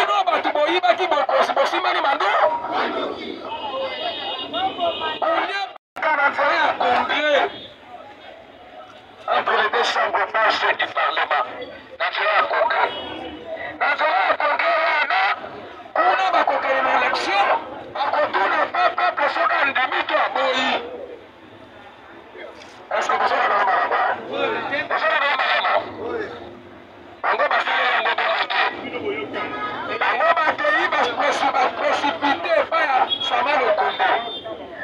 Sino batu boyiba ki bokosi bosimani mando. Onye caractère à combien entre les deux chambres basses du Parlement. Naturel à Congrès. Naturel à Congrès, on a bakokele na élection, akotuna peuple soka ndimito aboyi. Est-ce que vous avez la maraba? Vous avez la maraba? Bango basile yango boate. Bango batei précipité pa ya Samuel Okonde.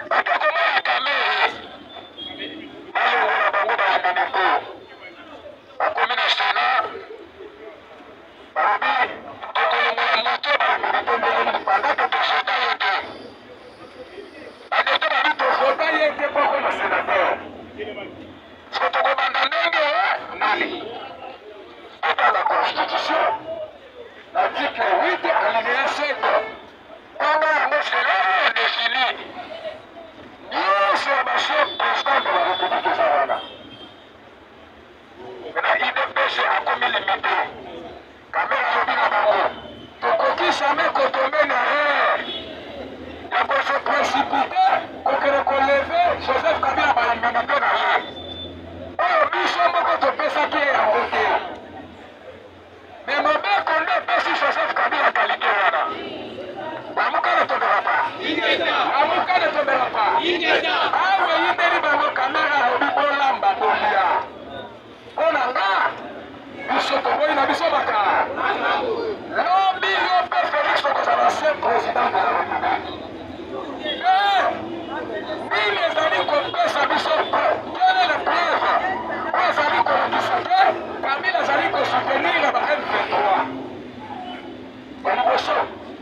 Bakokoma ya Kamere. Balongola bango ba Beneko. Bakomi na Sénat. Babi tokolongola moto ba Beneko ndenge pendant que tosota yeke. Baneto babi tosota yeke poko na sénateur. Sotokobanda ndenge nani? Dans la Constitution, l'article 8, alinéa 7, quand cela est défini, nous sommes le chef président de la République de Zarana. Maintenant, il dépêche à commis limité. Caméra Robina Bango. Tokoki jamais kotomé na rien. Il y a pour se précipiter, qu'on relève Joseph Kabila par l'immunité na rien. Oh, nous sommes beaucoup de personnes qui est en côté. Mais mon père connaît pas si Joseph Kabila qualité là. Amuka ne tombera pas. Amuka ne tombera pas. Ah oui, il dérive dans nos caméras, le bibolamba bolia. On a là. Nous sommes au bout de Bissobaka. L'homme, il peut faire ce que ça va ser président de la République. Mais les amis comprennent sa mission. Quelle est la preuve? Les amis qu'on a discuté, parmi les amis qu'on soutenir la M23.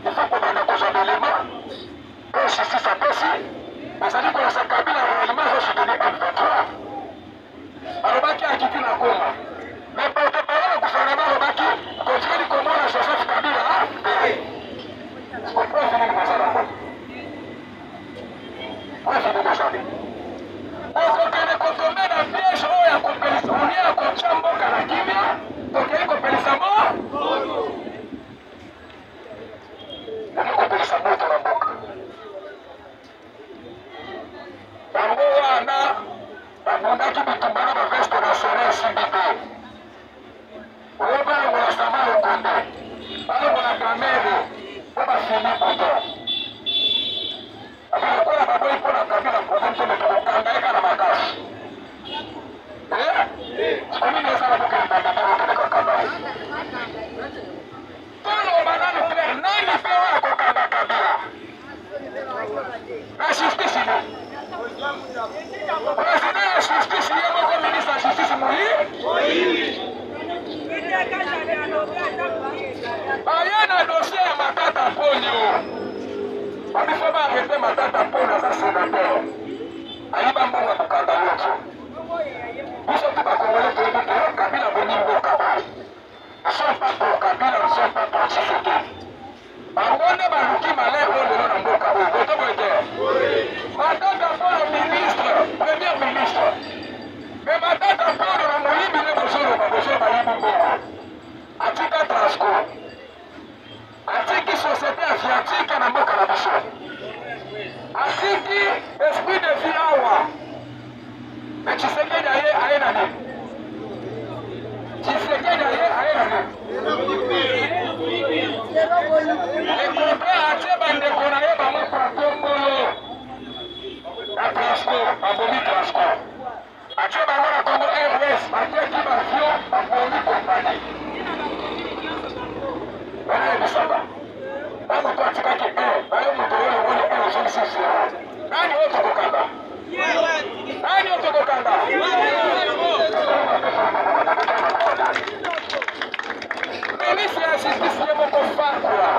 Il faut qu'on ait des éléments. Et si ça peut aussi, les amis qu'on a s'accabler réellement, ils vont soutenir M23. Alors, Baki a quitté la Goma. Mais porte-parole au gouvernement, le Baki, continue comment la Joseph Kabila a payé. Je comprends, je vais vous passer la fois. Moi, je vais vous passer. Okokene kotome na piège oyo ya kopelisa oni ya kotia mboka na kimia tokei kopelisa mo oni kopelisa moto na mboka bango wana babundaki bitumba na baveste nationale esimbi te oyo balongola Samuel Okonde balongola Kamere po bafini poto abalokola baboyi mpo na Kabila province moto kokanga eka na makasi sokomini ezala bokelibandabakokokanga toloba nanu claire nani mpe oyo akokanga Kabila na justice ne président ya justice ye moko ministre ya justice Moïse baye na dossier ya Matata Poni o babiso baarrete Matata Poni aza sénateur ayiba mbongo kokanga nyonso biso tu bakongole toyebi te Kabila boni mboka baye ne sont pas pour Kabila, ne sont pas pour Tshisekedi. Bango nde baluki malin oyo lelo na mboka oyo botoboye te Matata Poni ministre premier ministre me Matata Poni na moyibi nde bozoloba bayibi mbongo atika Transco atiki société asiatique na mboka na biso atiki esprit de vie awa me Tshisekedi aye na nini Tshisekedi aye na nini ekope atie bandeko na ye bamopatombolo na Transco babomi Transco atie bango na Congo Airways batieki bavio babomi kompani bisaba ntango to atikaki bayo moto oyo longoli ozongisi nani oyo tokokanga nani oyo tokokanga ministre ya justice ye moko fakwa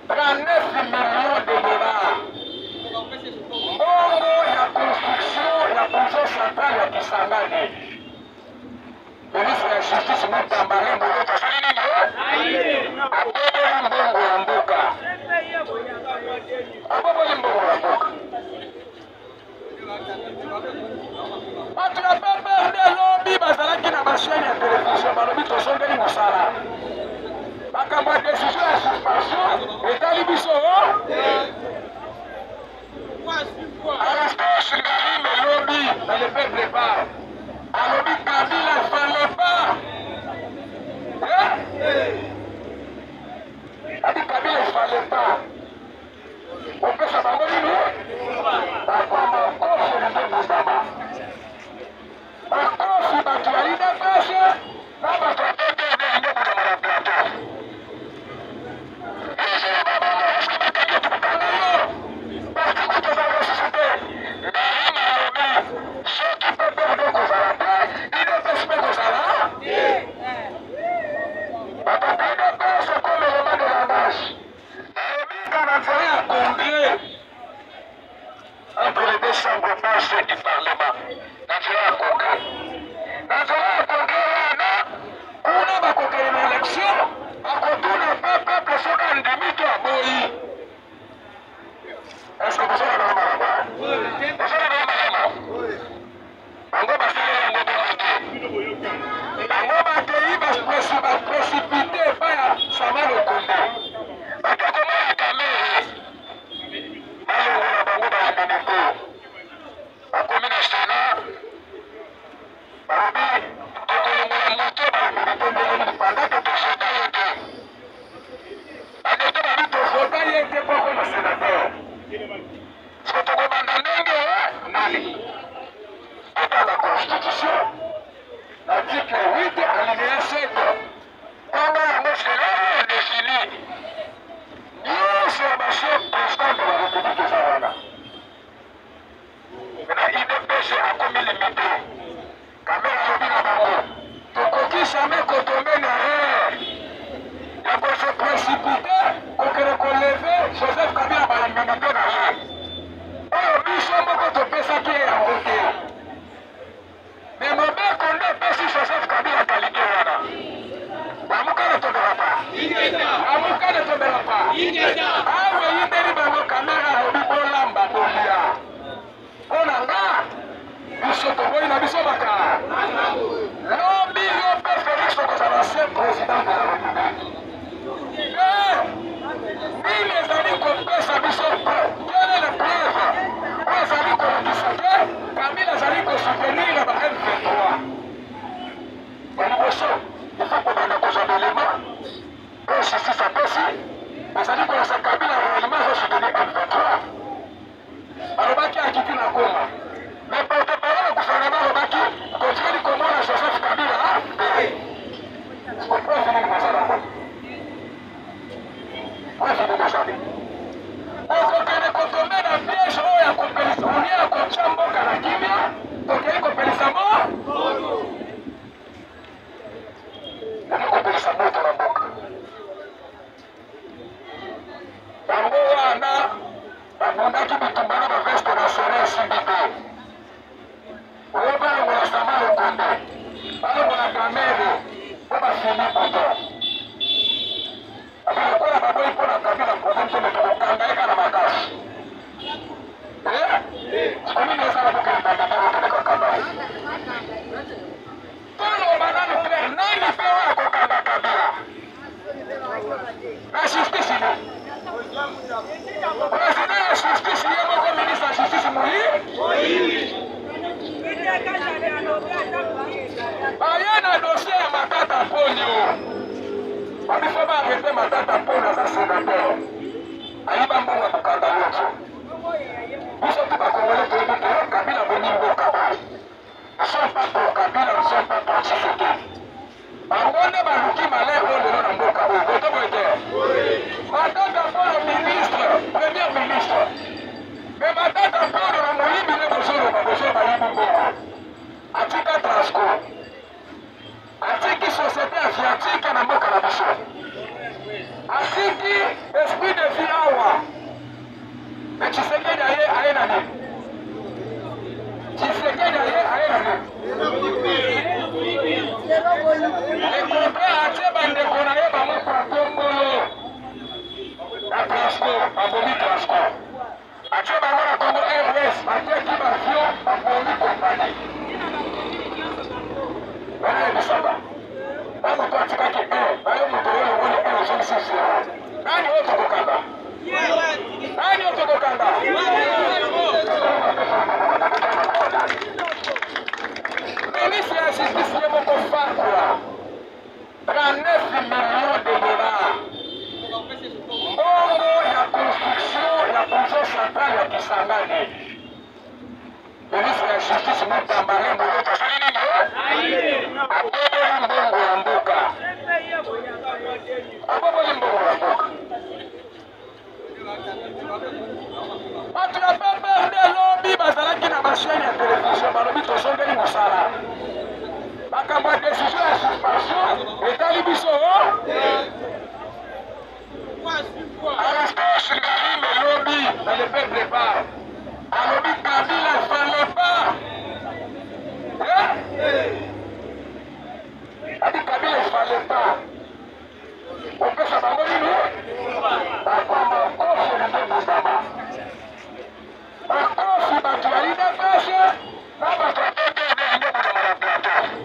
39 millions de dollars mbongo ya construction ya prison centrale ya Kisangani ministre ya justice Mutambala Mboloko asali nini aboboli mbongo ya mboka aboboli mbongo ya mboka bato na PPRD lobi bazalaki na bachaine ya televizio balobi tosongeli mosala makambo ya desizio ya le peuple part. Alors, Kabila, il ne fallait pas. Kabila, il ne fallait pas. On peut s'abandonner, nous? Makofi batu ya ida pesa na batu ya tete ya ndio kutoka na plateau. Hizi baba wanasikia kama tukana leo. Basi kutoka kwa societe. Ndani ya obi. Soki pepe ndio kuzala pe. Ile pesa pe kuzala. Baba pende pesa comme le man de la nage. Obi kana fanya congrès. Entre les deux chambres basses du Parlement. Nazoea congrès. Nazoea congrès na kuna bakokele na election akotuna peuple soka ndimito aboyi. Est-ce que vous avez la maraba? Vous avez la maraba? Bango basale yango bonate. Bango batei précipité pa ya Sama Lokonde. Bakokoma ya Kamere. Balongo na bango ba Mboneko. Bakomi na Sénat. Babi, tokolongola moto bakomi pendant que tofota yete. Bakoto babi tofota yete poko na sénateur. Soki tokobanda ndenge nani? Ata la Constitution, l'article 8 alinéa 7. Kanga yango cela défini. Nyonso ya bachef président de la République eza wana. Maintenant, IDPS akomi limité. Kamera lobina bango. Tokoki jamais kotombe na ya ko se précipiter kokere koleve Joseph Kabila ba immunité na ye. Oyo biso moko topesaki yango te. Mais Mobe Konde pesi Joseph Kabila qualité wana. Bamuka ne tombera pas. Bamuka ne tombera pas. Awe yindeli bango kamera lobi bolamba bolia. Ona nga. Biso toboyi na biso baka. Lobi yo pe Félix tokozala se président de la République. Nini ezali kopesa biso quelle est la preuve? Oyo ezali kolakisa te Kabila ezali kosoutenir ba M23. Baliboso ifo kobanda kozwa belema oyo justice apesi ezali kolakisa Kabila réellement azosoutenir M23. Alobaki akiti na Goma. Mais porte-parole du gouvernement alobaki kotikali komona Joseph Kabila okokende kotombe na piège oyo ya kopelisa olie ya kotya mboka na kimia tokei kopelisa kopelisa moto na mboka bango wana babundaki bitumba na baveste nationale esimbi te oyo balongola Sama Lokonde balongola Kamere po bafini poto abalokola baboyi mpo na Kabila problème te meto kokanga ye kaka makasi sikomini ezala bokendakende kokanga toloba nanu claire nani mpe oyo akokanga Kabila na justice ne président ya justice ye moko ministre ya justice Moyi baye na dossier ya Matata Poni o babifo baarrete Matata Poni aza sénateur ayiba mbongo kokanga nyonso biso tu bakongole toyebi te Kabila boni mboka baye ne sont pas pour Kabila, ne sont pas pour Tshisekedi. Bango nde baluki malin oyo lelo na mboka oyo boto boye te Matata Poni ministre premier ministre mais Matata Poni na moyibi nde bozoloba bayibi mbongo atika Transco atiki société aviatique na mboka na biso atiki esprit de vie awa mais Tshisekedi aye na nini Tshisekedi aye na nini ekope atie bandeko na ye bango patombolo na Transco babomi Transco atie bango na Congo Airways batieki bavio babomi kompani Bana bisaba. Bana kwa tikake bayo moto oyo ngoni ezo sisi. Nani oto kokanga? Nani oto kokanga? justice mutambale mboka salini ndio abobola mbongo ya mboka abobola mbongo ya mboka bato ya PPRD lobi bazalaki na bachaine ya télévision balobi tosongeli mosala makambo ya décision ya suspension etali biso Arastas Ngarime lobi dans le peuple part alobi Kabila ne fallait pas adi Kabila ne fallait pas opesa bango nini bakoma kofi na baba bakofi bato ya UDPS na bato ya PPRD ndio kutama na plateau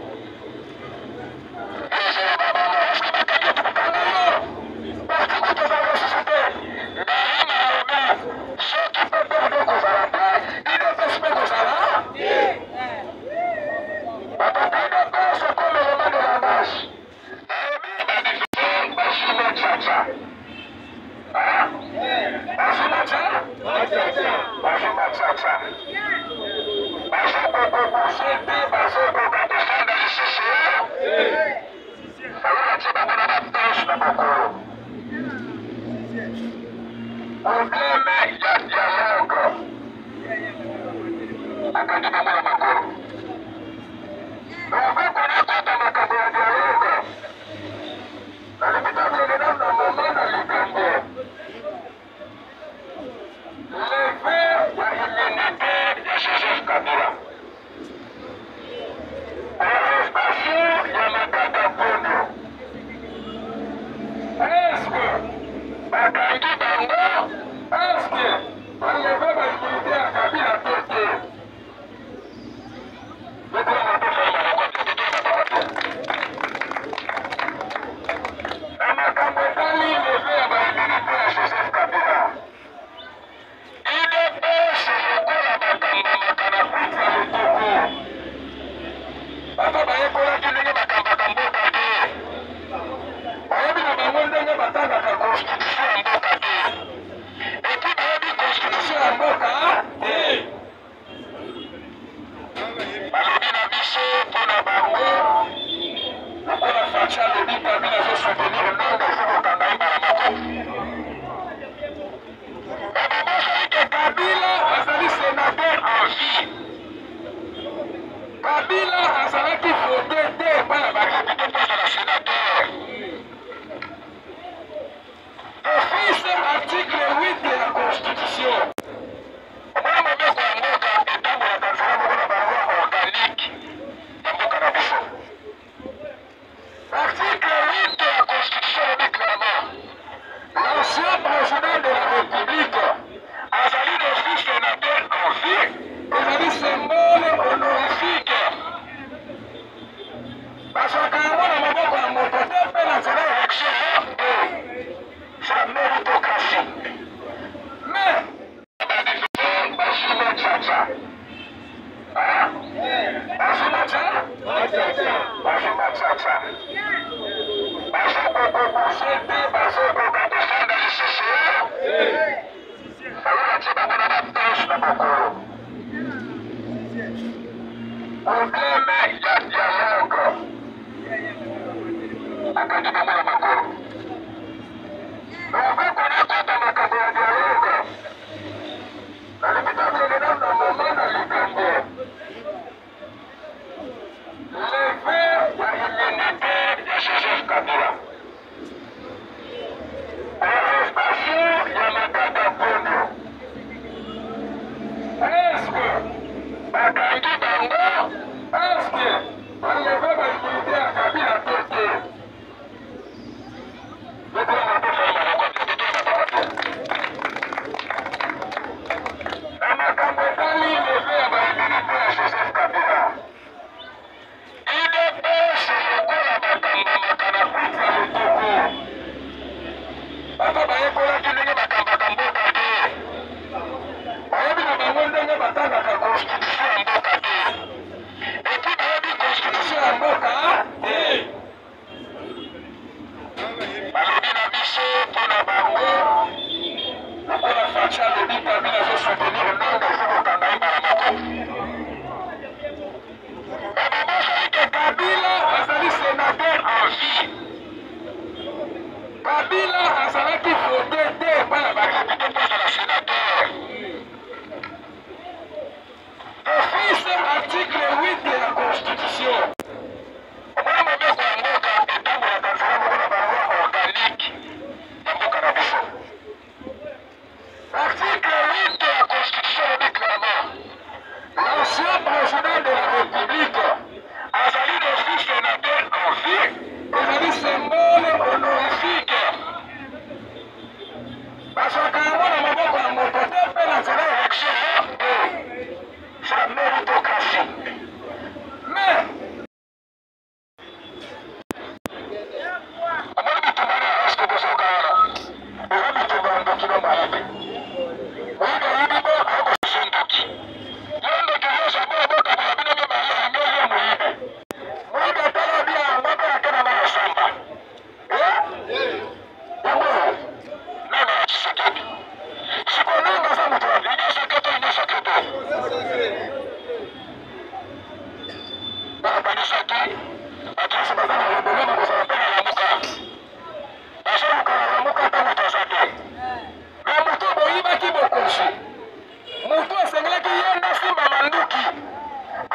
Mobutu esengelaki yenda simba manduki.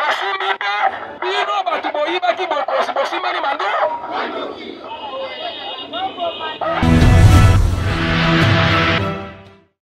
Asimbi te bino batu boyibaki bokosi bosimbani manduki.